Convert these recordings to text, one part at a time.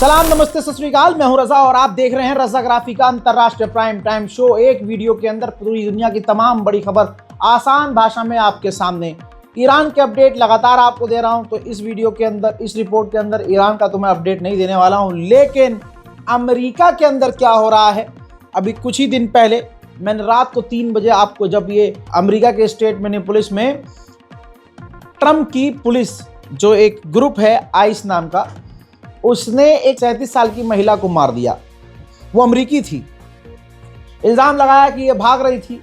सलाम, नमस्ते, सत श्री अकाल। मैं हूं रजा और आप देख रहे हैं रजाग्राफी का अंतरराष्ट्रीय प्राइम टाइम शो। एक वीडियो के अंदर पूरी दुनिया की तमाम बड़ी खबर आसान भाषा में आपके सामने। ईरान के अपडेट लगातार आपको दे रहा हूं, तो इस वीडियो के अंदर, इस रिपोर्ट के अंदर ईरान का तो मैं अपडेट नहीं देने वाला हूं, लेकिन अमेरिका के अंदर क्या हो रहा है। अभी कुछ ही दिन पहले मैंने रात को 3 बजे आपको, जब ये अमेरिका के स्टेट मिनियापोलिस में ट्रम्प की पुलिस, जो एक ग्रुप है आइस नाम का, उसने एक 37 साल की महिला को मार दिया। वो अमेरिकी थी। इल्ज़ाम लगाया कि ये भाग रही थी,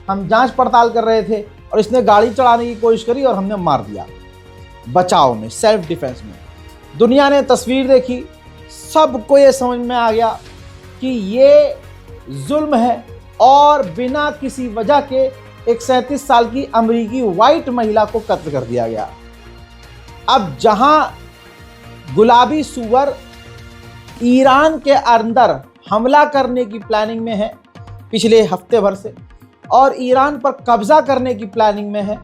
हम जांच पड़ताल कर रहे थे और इसने गाड़ी चढ़ाने की कोशिश करी और हमने मार दिया, बचाव में, सेल्फ डिफेंस में। दुनिया ने तस्वीर देखी, सबको ये समझ में आ गया कि ये जुल्म है और बिना किसी वजह के एक 37 साल की अमेरिकी वाइट महिला को कत्ल कर दिया गया। अब जहां गुलाबी सुअर ईरान के अंदर हमला करने की प्लानिंग में है पिछले हफ्ते भर से, और ईरान पर कब्जा करने की प्लानिंग में है,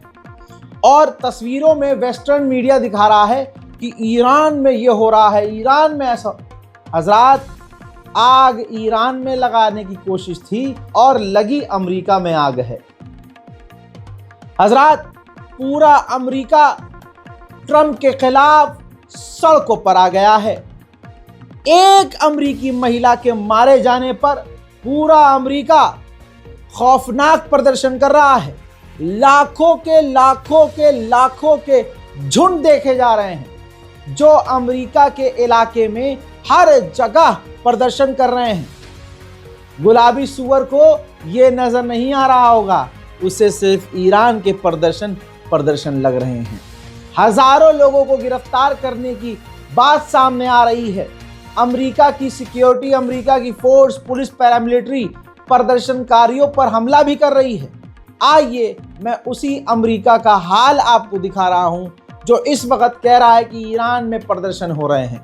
और तस्वीरों में वेस्टर्न मीडिया दिखा रहा है कि ईरान में ये हो रहा है, ईरान में ऐसा। हजरात, आग ईरान में लगाने की कोशिश थी और लगी अमेरिका में आग है। हजरात, पूरा अमेरिका ट्रम्प के खिलाफ सड़कों पर आ गया है। एक अमेरिकी महिला के मारे जाने पर पूरा अमेरिका खौफनाक प्रदर्शन कर रहा है। लाखों के झुंड देखे जा रहे हैं जो अमेरिका के इलाके में हर जगह प्रदर्शन कर रहे हैं। गुलाबी सुअर को यह नजर नहीं आ रहा होगा, उसे सिर्फ ईरान के प्रदर्शन लग रहे हैं। हजारों लोगों को गिरफ्तार करने की बात सामने आ रही है। अमेरिका की सिक्योरिटी, अमेरिका की फोर्स, पुलिस, पैरामिलिट्री प्रदर्शनकारियों पर हमला भी कर रही है। आइए मैं उसी अमेरिका का हाल आपको दिखा रहा हूं जो इस वक्त कह रहा है कि ईरान में प्रदर्शन हो रहे हैं।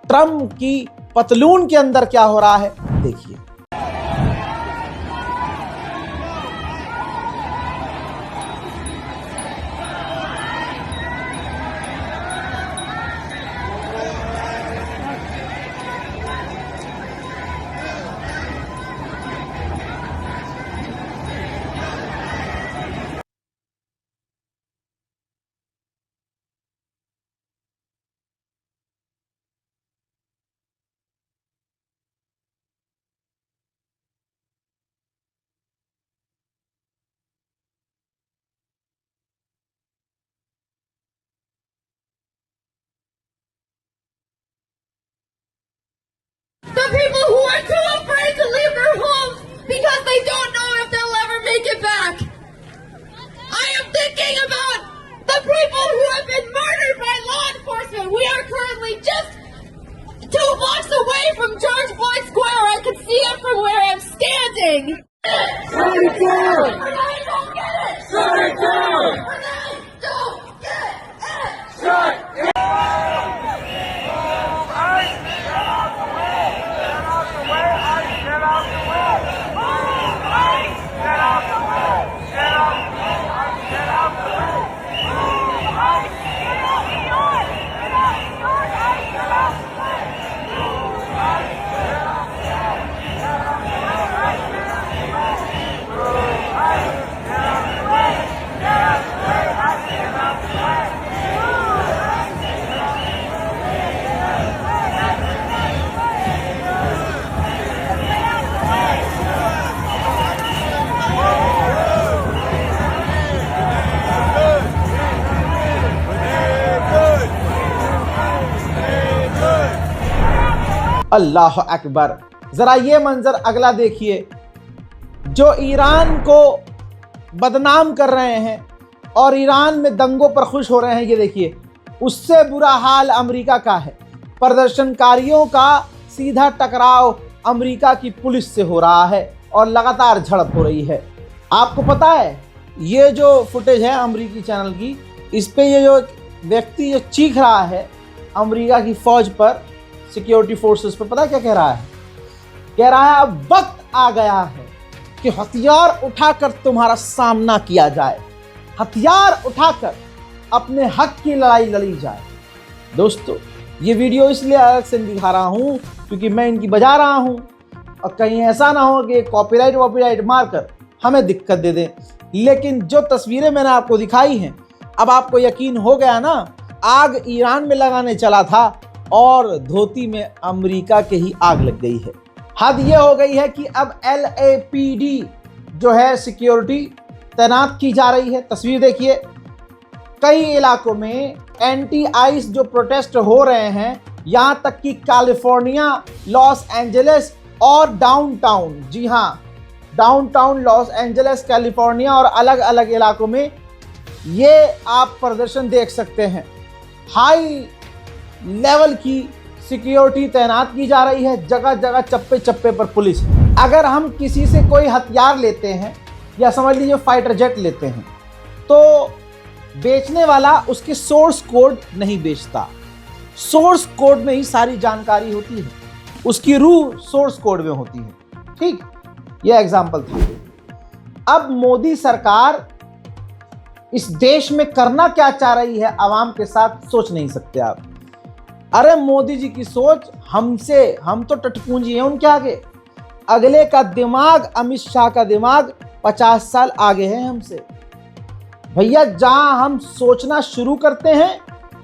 ट्रम्प की पतलून के अंदर क्या हो रहा है, देखिए। The people who are too afraid to leave their homes because they don't know if they'll ever make it back. I am thinking about the people who have been murdered by law enforcement. We are currently just 2 blocks away from George Floyd Square. I can see it from where I'm standing. Shut it down! Renee, don't get it! Shut it down! Renee, don't get it! Shut it down! अल्लाह अकबर। जरा ये मंजर अगला देखिए, जो Iran को बदनाम कर रहे हैं और ईरान में दंगों पर खुश हो रहे हैं। ये देखिए, उससे बुरा हाल अमेरिका का है। प्रदर्शनकारियों का सीधा टकराव अमेरिका की पुलिस से हो रहा है और लगातार झड़प हो रही है। आपको पता है, ये जो फुटेज है अमेरिकी चैनल की, इस पे ये जो व्यक्ति जो चीख रहा है अमेरिका की फौज पर, सिक्योरिटी फोर्सेस पर, पता क्या कह रहा है? कह रहा है अब वक्त आ गया है कि हथियार उठाकर तुम्हारा सामना किया जाए, हथियार उठाकर अपने हक की लड़ाई लड़ी जाए। दोस्तों, ये वीडियो इसलिए अलग से दिखा रहा हूँ क्योंकि मैं इनकी बजा रहा हूँ और कहीं ऐसा ना हो कि कॉपीराइट मारकर हमें दिक्कत दे दें। लेकिन जो तस्वीरें मैंने आपको दिखाई हैं, अब आपको यकीन हो गया ना, आग ईरान में लगाने चला था और धोती में अमेरिका के ही आग लग गई है। हद ये हो गई है कि अब LAPD जो है सिक्योरिटी तैनात की जा रही है। तस्वीर देखिए, कई इलाकों में एंटी आइस जो प्रोटेस्ट हो रहे हैं, यहाँ तक कि कैलिफोर्निया, लॉस एंजलिस और डाउनटाउन, जी हाँ डाउनटाउन लॉस एंजलिस, कैलिफोर्निया और अलग अलग इलाकों में ये आप प्रदर्शन देख सकते हैं। हाई लेवल की सिक्योरिटी तैनात की जा रही है, जगह जगह चप्पे चप्पे पर पुलिस है। अगर हम किसी से कोई हथियार लेते हैं या समझ लीजिए फाइटर जेट लेते हैं, तो बेचने वाला उसके सोर्स कोड नहीं बेचता। सोर्स कोड में ही सारी जानकारी होती है, उसकी रूह सोर्स कोड में होती है। ठीक, यह एग्जाम्पल था। अब मोदी सरकार इस देश में करना क्या चाह रही है आवाम के साथ, सोच नहीं सकते आप। अरे मोदी जी की सोच हमसे, हम तो टटपूंजी हैं उनके आगे। अगले का दिमाग, अमित शाह का दिमाग 50 साल आगे है हमसे। भैया जहां हम सोचना शुरू करते हैं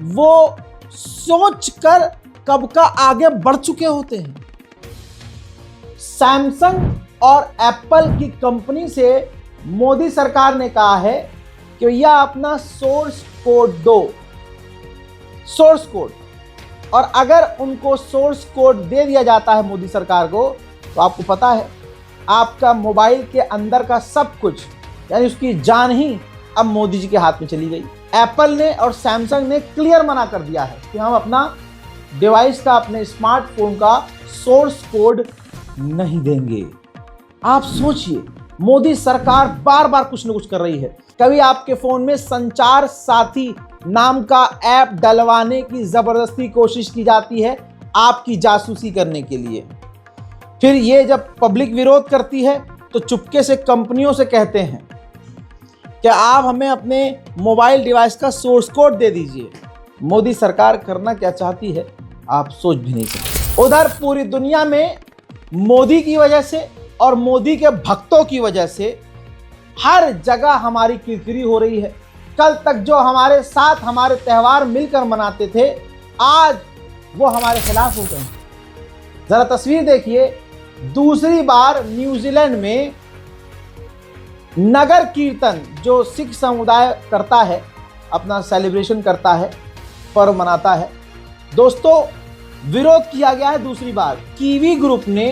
वो सोचकर कब का आगे बढ़ चुके होते हैं। सैमसंग और एप्पल की कंपनी से मोदी सरकार ने कहा है कि भैया अपना सोर्स कोड दो, सोर्स कोड। और अगर उनको सोर्स कोड दे दिया जाता है मोदी सरकार को, तो आपको पता है आपका मोबाइल के अंदर का सब कुछ, यानी उसकी जान ही अब मोदी जी के हाथ में चली गई। एप्पल ने और सैमसंग ने क्लियर मना कर दिया है कि हम अपना डिवाइस का, अपने स्मार्टफोन का सोर्स कोड नहीं देंगे। आप सोचिए, मोदी सरकार बार बार कुछ न कुछ कर रही है। कभी आपके फोन में संचार साथी नाम का ऐप डलवाने की जबरदस्ती कोशिश की जाती है आपकी जासूसी करने के लिए। फिर ये जब पब्लिक विरोध करती है तो चुपके से कंपनियों से कहते हैं कि आप हमें अपने मोबाइल डिवाइस का सोर्स कोड दे दीजिए। मोदी सरकार करना क्या चाहती है आप सोच भी नहीं सकते। उधर पूरी दुनिया में मोदी की वजह से और मोदी के भक्तों की वजह से हर जगह हमारी किरकिरी हो रही है। कल तक जो हमारे साथ हमारे त्यौहार मिलकर मनाते थे, आज वो हमारे खिलाफ हो गए। जरा तस्वीर देखिए, दूसरी बार न्यूजीलैंड में नगर कीर्तन जो सिख समुदाय करता है, अपना सेलिब्रेशन करता है, पर्व मनाता है, दोस्तों विरोध किया गया है दूसरी बार। कीवी ग्रुप ने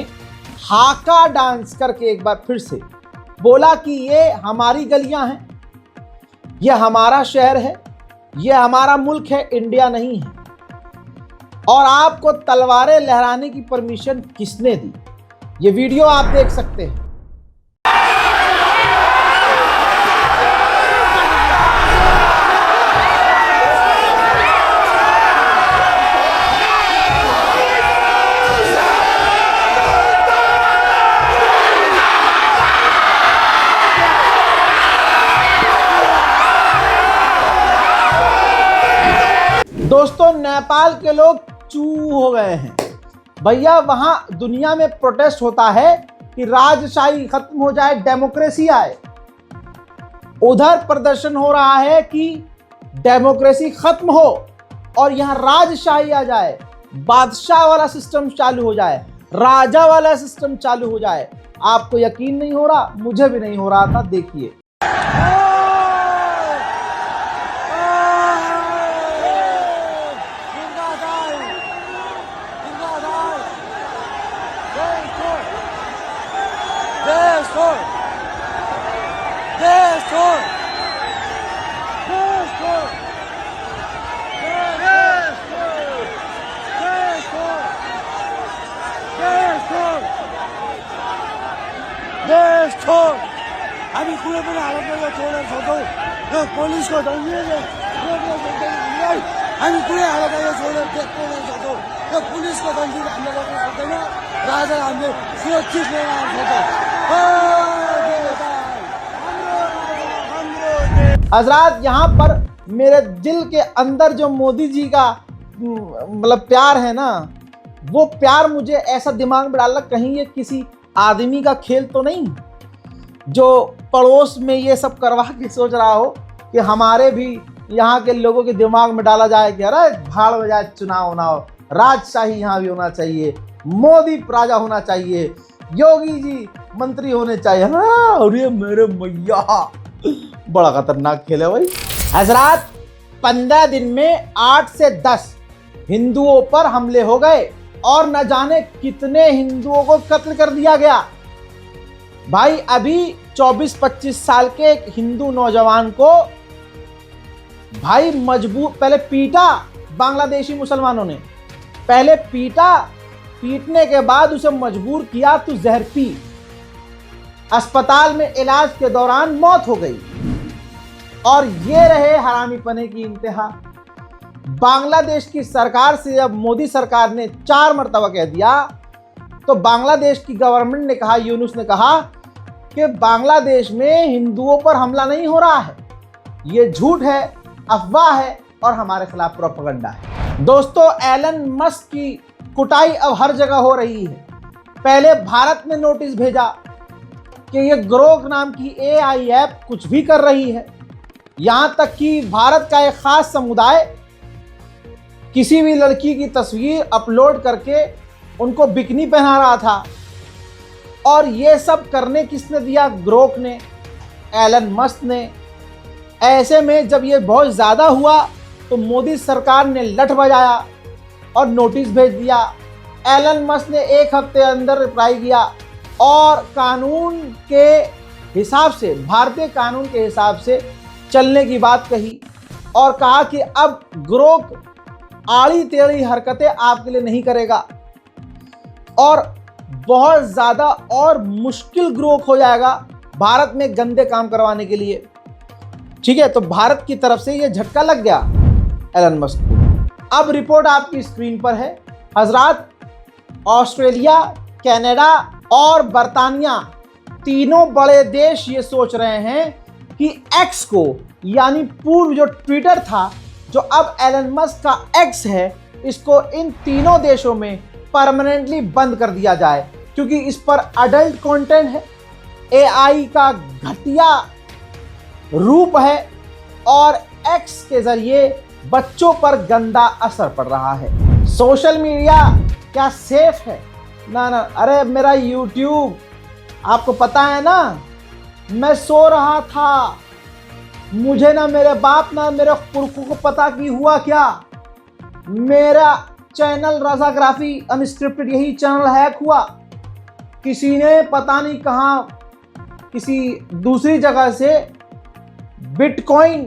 हाका डांस करके एक बार फिर से बोला कि ये हमारी गलियां हैं, ये हमारा शहर है, ये हमारा मुल्क है, इंडिया नहीं है। और आपको तलवारें लहराने की परमिशन किसने दी? ये वीडियो आप देख सकते हैं। दोस्तों नेपाल के लोग चू हो गए हैं भैया। वहां दुनिया में प्रोटेस्ट होता है कि राजशाही खत्म हो जाए, डेमोक्रेसी आए। उधर प्रदर्शन हो रहा है कि डेमोक्रेसी खत्म हो और यहां राजशाही आ जाए, बादशाह वाला सिस्टम चालू हो जाए, राजा वाला सिस्टम चालू हो जाए। आपको यकीन नहीं हो रहा, मुझे भी नहीं हो रहा था। देखिए हामी कुनै पनि हालतमा छोडेर सक्छौँ र पुलिसको धम्कीले हामी कुनै हालतमा छोडेर देख्दैन सक्छौँ र पुलिसको धम्कीले हामीले रोक्न सक्दैन। राजा हामीले सुरक्षित लिएर आउन सक्छौँ। हजरात, यहाँ पर मेरे दिल के अंदर जो मोदी जी का मतलब प्यार है ना, वो प्यार मुझे ऐसा दिमाग में डाला कहीं ये किसी आदमी का खेल तो नहीं जो पड़ोस में ये सब करवा के सोच रहा हो कि हमारे भी यहाँ के लोगों के दिमाग में डाला जाए कि अरे भाड़ में जाए चुनाव उनाव, राजशाही यहाँ भी होना चाहिए, मोदी राजा होना चाहिए, योगी जी मंत्री होने चाहिए। हाँ, अरे मेरे मैया, बड़ा खतरनाक खेल है भाई। हजरात, 15 दिन में 8 से 10 हिंदुओं पर हमले हो गए और न जाने कितने हिंदुओं को कत्ल कर दिया गया। भाई अभी 24-25 साल के एक हिंदू नौजवान को भाई मजबूर, पहले पीटा बांग्लादेशी मुसलमानों ने, पहले पीटा, पीटने के बाद उसे मजबूर किया तू जहर पी। अस्पताल में इलाज के दौरान मौत हो गई। और ये रहे हरामीपने की इंतहा। बांग्लादेश की सरकार से जब मोदी सरकार ने 4 मरतबा कह दिया तो बांग्लादेश की गवर्नमेंट ने कहा, यूनुस ने कहा कि बांग्लादेश में हिंदुओं पर हमला नहीं हो रहा है, ये झूठ है, अफवाह है और हमारे खिलाफ प्रोपेगेंडा है। दोस्तों, एलन मस्क की कुटाई अब हर जगह हो रही है। पहले भारत ने नोटिस भेजा कि ये ग्रोक नाम की AI ऐप कुछ भी कर रही है। यहां तक कि भारत का एक खास समुदाय किसी भी लड़की की तस्वीर अपलोड करके उनको बिकनी पहना रहा था। और ये सब करने किसने दिया? ग्रोक ने, एलन मस्क ने। ऐसे में जब ये बहुत ज़्यादा हुआ तो मोदी सरकार ने लठ बजाया और नोटिस भेज दिया। एलन मस्क ने 1 हफ्ते अंदर रिप्लाई किया और कानून के हिसाब से, भारतीय कानून के हिसाब से चलने की बात कही और कहा कि अब ग्रोक आड़ी टेढ़ी हरकतें आपके लिए नहीं करेगा और बहुत ज़्यादा और मुश्किल ग्रोक हो जाएगा भारत में गंदे काम करवाने के लिए। ठीक है, तो भारत की तरफ से ये झटका लग गया एलन मस्क को। अब रिपोर्ट आपकी स्क्रीन पर है। हजरात, ऑस्ट्रेलिया, कनाडा और बर्तानिया तीनों बड़े देश ये सोच रहे हैं कि एक्स को, यानी पूर्व जो ट्विटर था, जो अब एलन मस्क का एक्स है, इसको इन तीनों देशों में परमानेंटली बंद कर दिया जाए, क्योंकि इस पर अडल्ट कंटेंट है, AI का घटिया रूप है और एक्स के जरिए बच्चों पर गंदा असर पड़ रहा है। सोशल मीडिया क्या सेफ है? ना ना, अरे मेरा YouTube, आपको पता है ना, मैं सो रहा था, मुझे ना मेरे बाप ना मेरे पुरखों को पता कि हुआ क्या। मेरा चैनल रजाग्राफी अनस्क्रिप्टेड, यही चैनल हैक हुआ। किसी ने पता नहीं कहाँ किसी दूसरी जगह से बिटकॉइन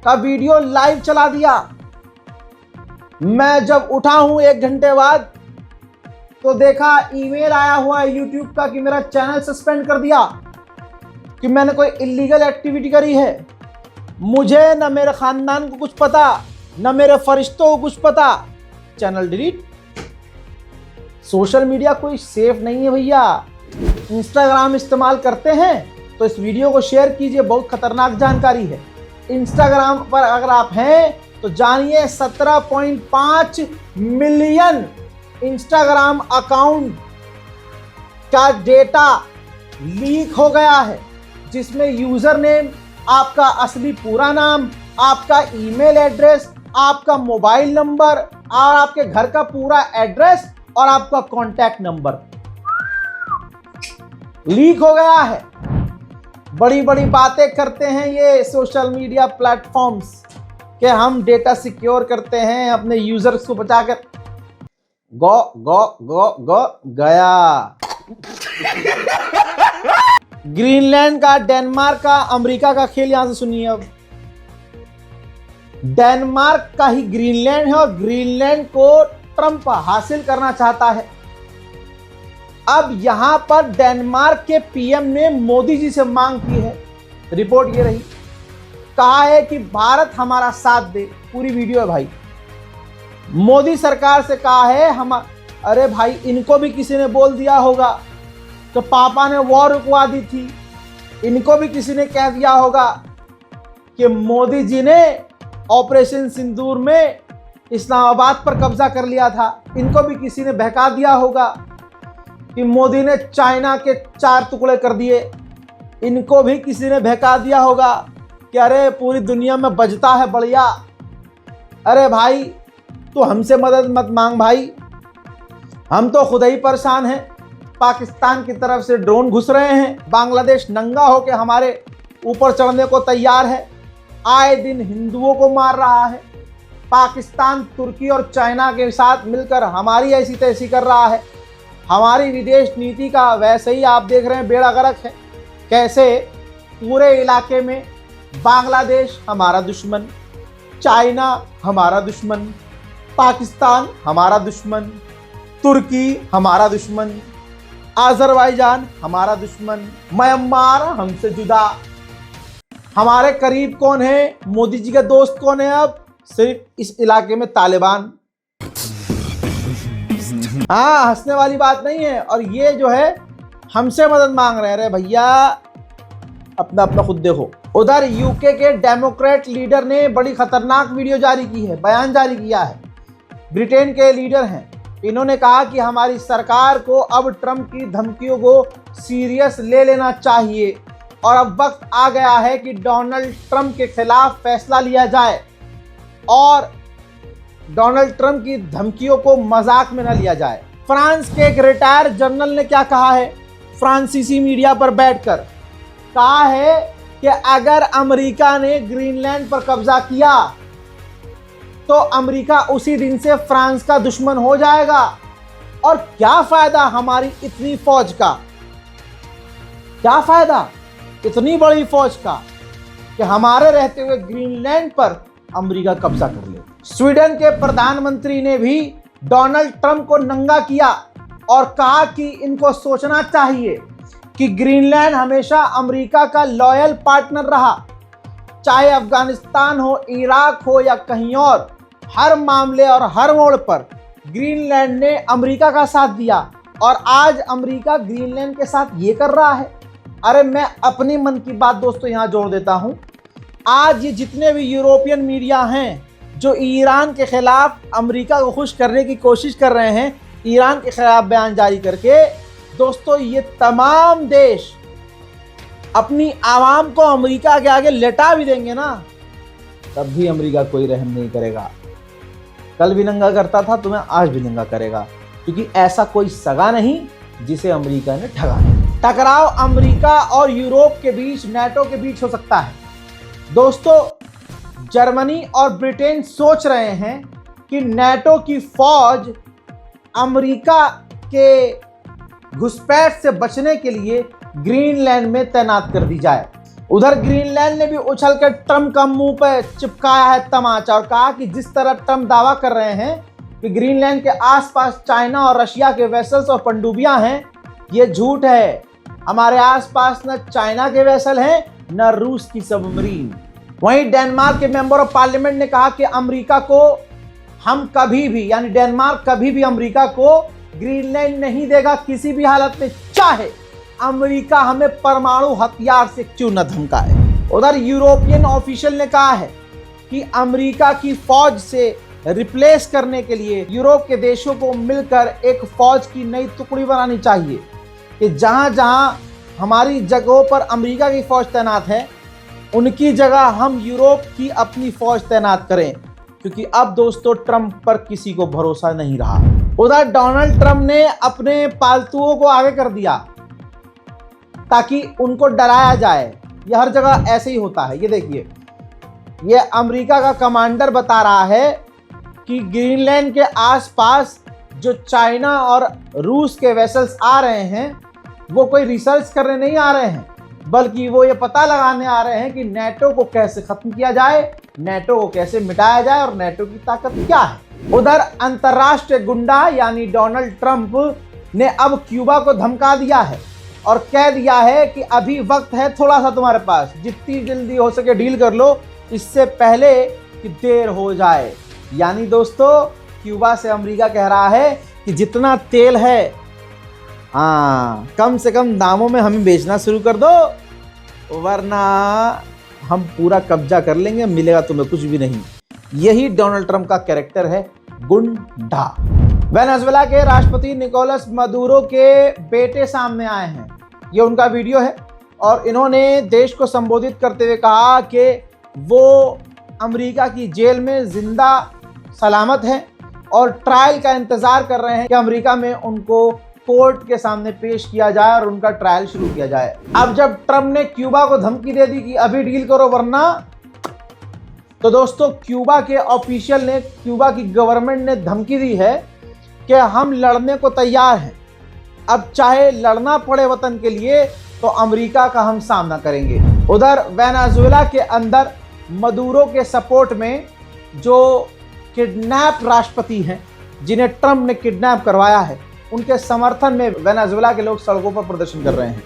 का वीडियो लाइव चला दिया। मैं जब उठा हूं 1 घंटे बाद तो देखा ईमेल आया हुआ है यूट्यूब का कि मेरा चैनल सस्पेंड कर दिया, कि मैंने कोई इलीगल एक्टिविटी करी है। मुझे न मेरे खानदान को कुछ पता, न मेरे फरिश्तों को कुछ पता, चैनल डिलीट। सोशल मीडिया कोई सेफ नहीं है भैया। इंस्टाग्राम इस्तेमाल करते हैं तो इस वीडियो को शेयर कीजिए, बहुत खतरनाक जानकारी है। इंस्टाग्राम पर अगर आप हैं तो जानिए 17.5 मिलियन इंस्टाग्राम अकाउंट का डेटा लीक हो गया है, जिसमें यूजर नेम, आपका असली पूरा नाम, आपका ईमेल एड्रेस, आपका मोबाइल नंबर और आपके घर का पूरा एड्रेस और आपका कॉन्टैक्ट नंबर लीक हो गया है। बड़ी बड़ी बातें करते हैं ये सोशल मीडिया प्लेटफॉर्म्स कि हम डेटा सिक्योर करते हैं, अपने यूजर्स को बचाकर। गो गो गो गो गया। ग्रीनलैंड का, डेनमार्क का, अमेरिका का खेल यहां से सुनिए। अब डेनमार्क का ही ग्रीनलैंड है और ग्रीनलैंड को ट्रंप हासिल करना चाहता है। अब यहां पर डेनमार्क के पीएम ने मोदी जी से मांग की है। रिपोर्ट ये रही, कहा है कि भारत हमारा साथ दे। पूरी वीडियो है भाई। मोदी सरकार से कहा है हम, अरे भाई इनको भी किसी ने बोल दिया होगा तो पापा ने वॉर रुकवा दी थी, इनको भी किसी ने कह दिया होगा कि मोदी जी ने ऑपरेशन सिंदूर में इस्लामाबाद पर कब्जा कर लिया था। इनको भी किसी ने बहका दिया होगा कि मोदी ने चाइना के 4 टुकड़े कर दिए। इनको भी किसी ने बहका दिया होगा कि अरे पूरी दुनिया में बजता है बढ़िया। अरे भाई तू हमसे मदद मत मांग भाई, हम तो खुद ही परेशान हैं। पाकिस्तान की तरफ से ड्रोन घुस रहे हैं, बांग्लादेश नंगा होकर हमारे ऊपर चढ़ने को तैयार है, आए दिन हिंदुओं को मार रहा है। पाकिस्तान तुर्की और चाइना के साथ मिलकर हमारी ऐसी तैसी कर रहा है। हमारी विदेश नीति का वैसे ही आप देख रहे हैं बेड़ा गर्क है। कैसे पूरे इलाके में बांग्लादेश हमारा दुश्मन, चाइना हमारा दुश्मन, पाकिस्तान हमारा दुश्मन, तुर्की हमारा दुश्मन, आज़रबाईजान हमारा दुश्मन, म्यांमार हमसे जुदा। हमारे करीब कौन है, मोदी जी के दोस्त कौन है? अब सिर्फ इस इलाके में तालिबान। हाँ, हंसने वाली बात नहीं है। और ये जो है हमसे मदद मांग रहे हैं। अरे भैया अपना अपना खुद देखो। उधर यूके के डेमोक्रेट लीडर ने बड़ी खतरनाक वीडियो जारी की है, बयान जारी किया है। ब्रिटेन के लीडर हैं, इन्होंने कहा कि हमारी सरकार को अब ट्रंप की धमकियों को सीरियस ले लेना चाहिए और अब वक्त आ गया है कि डोनाल्ड ट्रंप के खिलाफ फैसला लिया जाए और डोनाल्ड ट्रंप की धमकियों को मजाक में न लिया जाए। फ्रांस के एक रिटायर्ड जनरल ने क्या कहा है, फ्रांसीसी मीडिया पर बैठकर कहा है कि अगर अमेरिका ने ग्रीनलैंड पर कब्जा किया तो अमेरिका उसी दिन से फ्रांस का दुश्मन हो जाएगा। और क्या फायदा हमारी इतनी फौज का, क्या फायदा इतनी बड़ी फौज का कि हमारे रहते हुए ग्रीनलैंड पर अमेरिका कब्जा कर ले। स्वीडन के प्रधानमंत्री ने भी डोनाल्ड ट्रंप को नंगा किया और कहा कि इनको सोचना चाहिए कि ग्रीनलैंड हमेशा अमेरिका का लॉयल पार्टनर रहा, चाहे अफगानिस्तान हो, इराक हो या कहीं और। हर मामले और हर मोड़ पर ग्रीनलैंड ने अमेरिका का साथ दिया और आज अमेरिका ग्रीनलैंड के साथ ये कर रहा है। अरे मैं अपनी मन की बात दोस्तों यहाँ जोड़ देता हूँ। आज ये जितने भी यूरोपियन मीडिया हैं जो ईरान के खिलाफ अमेरिका को खुश करने की कोशिश कर रहे हैं, ईरान के खिलाफ बयान जारी करके, दोस्तों ये तमाम देश अपनी आवाम को अमेरिका के आगे लेटा भी देंगे ना, तब भी अमेरिका कोई रहम नहीं करेगा। कल भी नंगा करता था, तुम्हें आज भी नंगा करेगा, क्योंकि ऐसा कोई सगा नहीं जिसे अमेरिका ने ठगा नहीं। टकराव अमेरिका और यूरोप के बीच, नाटो के बीच हो सकता है। दोस्तों जर्मनी और ब्रिटेन सोच रहे हैं कि नाटो की फौज अमेरिका के घुसपैठ से बचने के लिए ग्रीनलैंड में तैनात कर दी जाए। उधर ग्रीनलैंड ने भी उछल कर ट्रंप का मुंह पर चिपकाया है तमाचा और कहा कि जिस तरह ट्रंप दावा कर रहे हैं कि ग्रीनलैंड के आसपास चाइना और रशिया के वेसल्स और पनडुब्बियां हैं, ये झूठ है। हमारे आसपास न चाइना के वेसल हैं न रूस की सबमरीन। वहीं डेनमार्क के मेंबर ऑफ पार्लियामेंट ने कहा कि अमेरिका को हम कभी भी, यानी डेनमार्क कभी भी अमेरिका को ग्रीनलैंड नहीं देगा किसी भी हालत में, चाहे अमेरिका हमें परमाणु हथियार से क्यों न धमकाए। उधर यूरोपियन ऑफिशियल ने कहा है कि अमेरिका की फौज से रिप्लेस करने के लिए यूरोप के देशों को मिलकर एक फौज की नई टुकड़ी बनानी चाहिए कि जहां जहां हमारी जगहों पर अमेरिका की फौज तैनात है, उनकी जगह हम यूरोप की अपनी फौज तैनात करें, क्योंकि अब दोस्तों ट्रंप पर किसी को भरोसा नहीं रहा। उधर डोनाल्ड ट्रंप ने अपने पालतुओं को आगे कर दिया ताकि उनको डराया जाए। यह हर जगह ऐसे ही होता है। ये देखिए, ये अमेरिका का कमांडर बता रहा है कि ग्रीनलैंड के आसपास जो चाइना और रूस के वेसल्स आ रहे हैं, वो कोई रिसर्च करने नहीं आ रहे हैं, बल्कि वो ये पता लगाने आ रहे हैं कि नाटो को कैसे खत्म किया जाए, नाटो को कैसे मिटाया जाए और नाटो की ताकत क्या है। उधर अंतर्राष्ट्रीय गुंडा यानी डोनाल्ड ट्रंप ने अब क्यूबा को धमका दिया है और कह दिया है कि अभी वक्त है थोड़ा सा तुम्हारे पास, जितनी जल्दी हो सके डील कर लो, इससे पहले कि देर हो जाए। यानी दोस्तों क्यूबा से अमेरिका कह रहा है कि जितना तेल है, हाँ, कम से कम दामों में हमें बेचना शुरू कर दो, वरना हम पूरा कब्जा कर लेंगे, मिलेगा तुम्हें कुछ भी नहीं। यही डोनाल्ड ट्रंप का कैरेक्टर है, गुंडा। वेनेजुएला के राष्ट्रपति निकोलस मदुरो के बेटे सामने आए हैं। ये उनका वीडियो है और इन्होंने देश को संबोधित करते हुए कहा कि वो अमेरिका की जेल में जिंदा सलामत हैं और ट्रायल का इंतजार कर रहे हैं कि अमेरिका में उनको कोर्ट के सामने पेश किया जाए और उनका ट्रायल शुरू किया जाए। अब जब ट्रंप ने क्यूबा को धमकी दे दी कि अभी डील करो वरना, तो दोस्तों क्यूबा के ऑफिशियल ने, क्यूबा की गवर्नमेंट ने धमकी दी है कि हम लड़ने को तैयार हैं। अब चाहे लड़ना पड़े वतन के लिए तो अमेरिका का हम सामना करेंगे। उधर वेनेजुएला के अंदर मदुरो के सपोर्ट में जो किडनैप राष्ट्रपति हैं, जिन्हें ट्रंप ने किडनैप करवाया है, उनके समर्थन में वेनेजुएला के लोग सड़कों पर प्रदर्शन कर रहे हैं।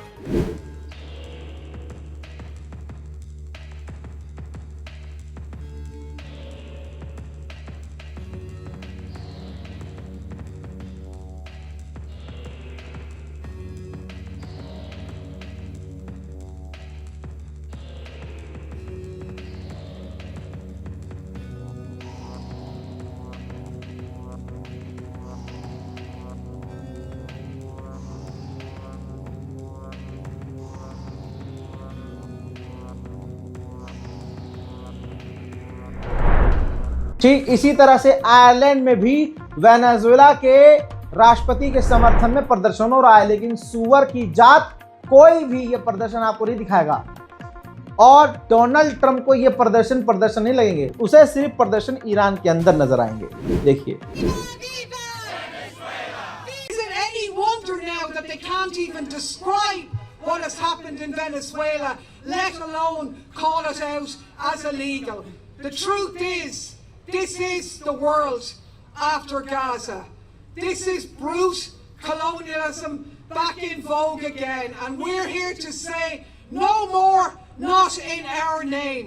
ठीक इसी तरह से आयरलैंड में भी वेनेजुएला के राष्ट्रपति के समर्थन में प्रदर्शन हो रहा है, लेकिन सुअर की जात कोई भी ये प्रदर्शन आपको नहीं दिखाएगा और डोनाल्ड ट्रंप को ये प्रदर्शन नहीं लगेंगे। उसे सिर्फ प्रदर्शन ईरान के अंदर नजर आएंगे। देखिए, what has happened in Venezuela, let alone call it out as illegal. The truth is, this is the world after Gaza. This is brute colonialism back in vogue again, and we're here to say no more, not in our name.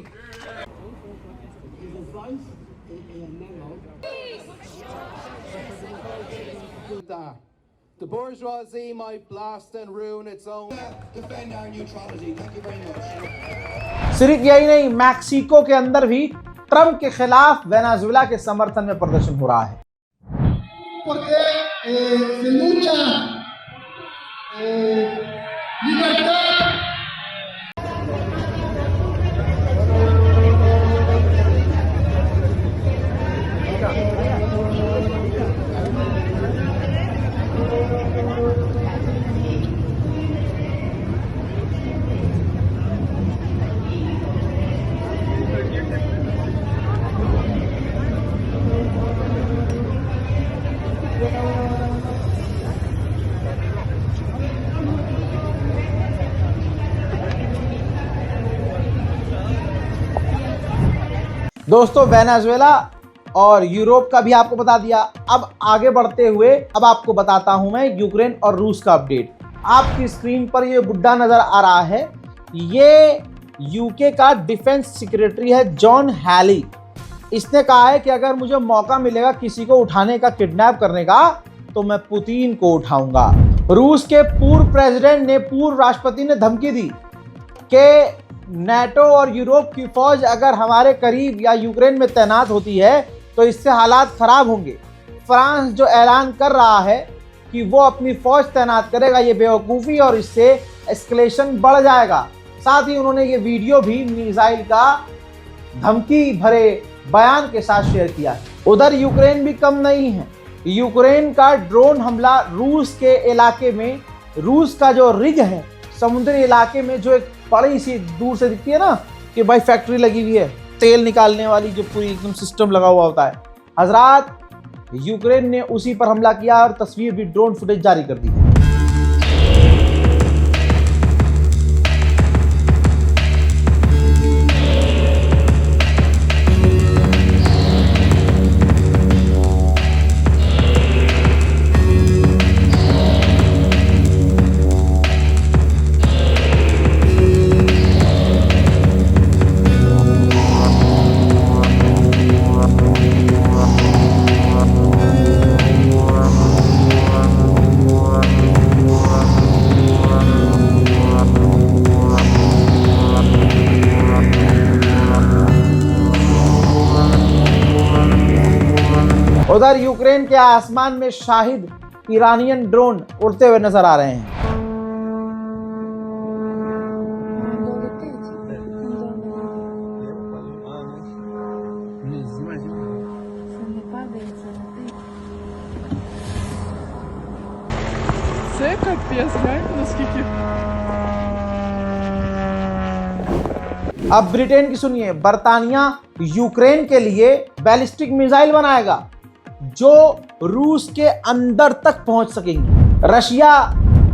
The bourgeoisie might blast and ruin its own. Defend our neutrality. Thank you very much. सिर्फ यही नहीं, Mexico के अंदर भी Trump के खिलाफ Venezuela के समर्थन में प्रदर्शन हो रहा है। Porque se lucha libertad. दोस्तों, वेनेजुएला और यूरोप का भी आपको बता दिया। अब आगे बढ़ते हुए अब आपको बताता हूं मैं यूक्रेन और रूस का अपडेट। आपकी स्क्रीन पर ये बुड्ढा नजर आ रहा है, ये यूके का डिफेंस सेक्रेटरी है, जॉन हैली। इसने कहा है कि अगर मुझे मौका मिलेगा किसी को उठाने का, किडनैप करने का, तो मैं पुतिन को उठाऊंगा। रूस के पूर्व प्रेसिडेंट ने, पूर्व राष्ट्रपति ने धमकी दी कि नेटो और यूरोप की फौज अगर हमारे करीब या यूक्रेन में तैनात होती है तो इससे हालात खराब होंगे। फ्रांस जो ऐलान कर रहा है कि वो अपनी फौज तैनात करेगा, ये बेवकूफ़ी और इससे एस्केलेशन बढ़ जाएगा। साथ ही उन्होंने ये वीडियो भी मिसाइल का धमकी भरे बयान के साथ शेयर किया। उधर यूक्रेन भी कम नहीं है। यूक्रेन का ड्रोन हमला रूस के इलाके में, रूस का जो रिग है समुद्री इलाके में, जो एक बड़ी सी दूर से दिखती है ना कि भाई फैक्ट्री लगी हुई है, तेल निकालने वाली जो पूरी एकदम सिस्टम लगा हुआ होता है, हजरात यूक्रेन ने उसी पर हमला किया और तस्वीर भी, ड्रोन फुटेज जारी कर दी है। उधर यूक्रेन के आसमान में शाहिद ईरानियन ड्रोन उड़ते हुए नजर आ रहे हैं। Це капець, глянь, наскільки. अब ब्रिटेन की सुनिए, बर्तानिया यूक्रेन के लिए बैलिस्टिक मिसाइल बनाएगा जो रूस के अंदर तक पहुंच सकेंगी। रशिया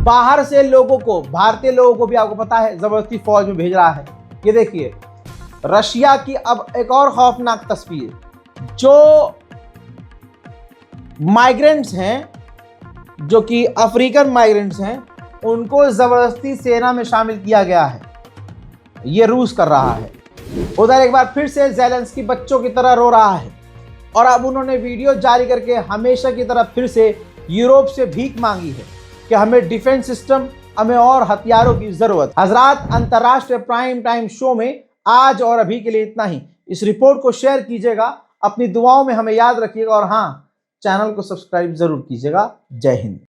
बाहर से लोगों को, भारतीय लोगों को भी आपको पता है, जबरदस्ती फौज में भेज रहा है। ये देखिए रशिया की अब एक और खौफनाक तस्वीर, जो माइग्रेंट्स हैं, जो कि अफ्रीकन माइग्रेंट्स हैं, उनको जबरदस्ती सेना में शामिल किया गया है। ये रूस कर रहा है। उधर एक बार फिर से ज़ेलेंस्की बच्चों की तरह रो रहा है और अब उन्होंने वीडियो जारी करके हमेशा की तरह फिर से यूरोप से भीख मांगी है कि हमें डिफेंस सिस्टम, हमें और हथियारों की जरूरत। हजरात, अंतर्राष्ट्रीय प्राइम टाइम शो में आज और अभी के लिए इतना ही। इस रिपोर्ट को शेयर कीजिएगा, अपनी दुआओं में हमें याद रखिएगा और हाँ, चैनल को सब्सक्राइब जरूर कीजिएगा। जय हिंद।